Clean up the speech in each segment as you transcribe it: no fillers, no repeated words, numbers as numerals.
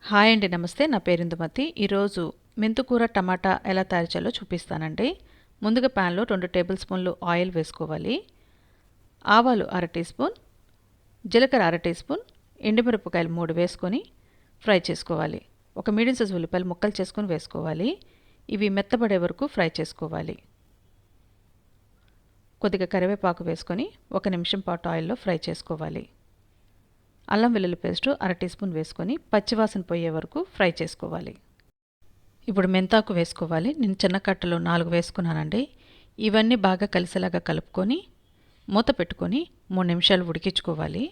Hi అండి, నమస్తే. నా పేరు ఇందుమతి. ఈరోజు మెంతుకూర టమాటా ఎలా తయారు చేయాలో చూపిస్తానండి. ముందుగా ప్యాన్లో 2 టేబుల్ స్పూన్లు ఆయిల్ వేసుకోవాలి. ఆవాలు 1/2 టీ స్పూన్, జీలకర్ర 1/2 టీ స్పూన్, ఎండుమిరపకాయలు 3 వేసుకొని ఫ్రై చేసుకోవాలి. ఒక మీడియం సైజు ఉల్లిపాయలు ముక్కలు చేసుకొని వేసుకోవాలి. ఇవి మెత్తబడే వరకు ఫ్రై చేసుకోవాలి. కొద్దిగా కరివేపాకు వేసుకొని 1 నిమిషం పాటు ఆయిల్లో ఫ్రై చేసుకోవాలి. అల్లం వెల్లుల్లి పేస్టు 1/2 టీ స్పూన్ వేసుకొని పచ్చివాసన పోయే వరకు ఫ్రై చేసుకోవాలి. ఇప్పుడు మెంతాకు వేసుకోవాలి. నేను చిన్న కట్టలో 4 వేసుకున్నానండి. ఇవన్నీ బాగా కలిసేలాగా కలుపుకొని మూత పెట్టుకొని 3 నిమిషాలు ఉడికించుకోవాలి.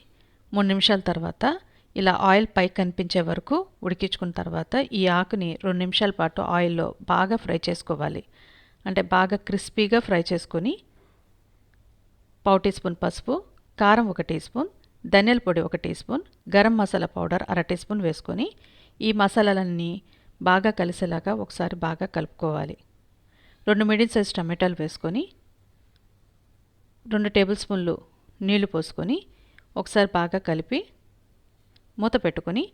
3 నిమిషాల తర్వాత ఇలా ఆయిల్ పైకి కనిపించే వరకు ఉడికించుకున్న తర్వాత ఈ ఆకుని 2 నిమిషాల పాటు ఆయిల్లో బాగా ఫ్రై చేసుకోవాలి. అంటే బాగా క్రిస్పీగా ఫ్రై చేసుకొని 1/4 టీ స్పూన్ పసుపు, కారం 1 టీ స్పూన్, ధనియాల పొడి 1 teaspoon, garam masala powder 1/2 teaspoon వేసుకొని ఈ మసాలాలన్నీ బాగా కలిసేలాగా ఒకసారి బాగా కలుపుకోవాలి. 2 మీడియం సైజ్ టమాటాలు వేసుకొని 2 టేబుల్ స్పూన్లు నీళ్లు పోసుకొని ఒకసారి బాగా కలిపి మూత పెట్టుకొని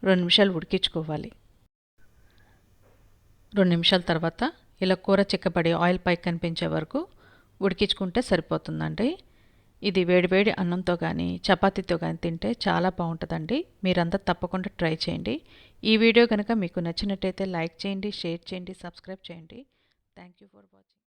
2 నిమిషాలు ఉడికించుకోవాలి. 2 నిమిషాల తర్వాత ఇలా కూర చిక్కబడి ఆయిల్ పైకి కనిపించే వరకు ఉడికించుకుంటే సరిపోతుందండి. ఇది వేడివేడి అన్నంతో కానీ చపాతీతో కానీ తింటే చాలా బాగుంటుందండి. మీరంతా తప్పకుండా ట్రై చేయండి. ఈ వీడియో కనుక మీకు నచ్చినట్టయితే లైక్ చేయండి, షేర్ చేయండి, సబ్స్క్రైబ్ చేయండి. Thank you for watching.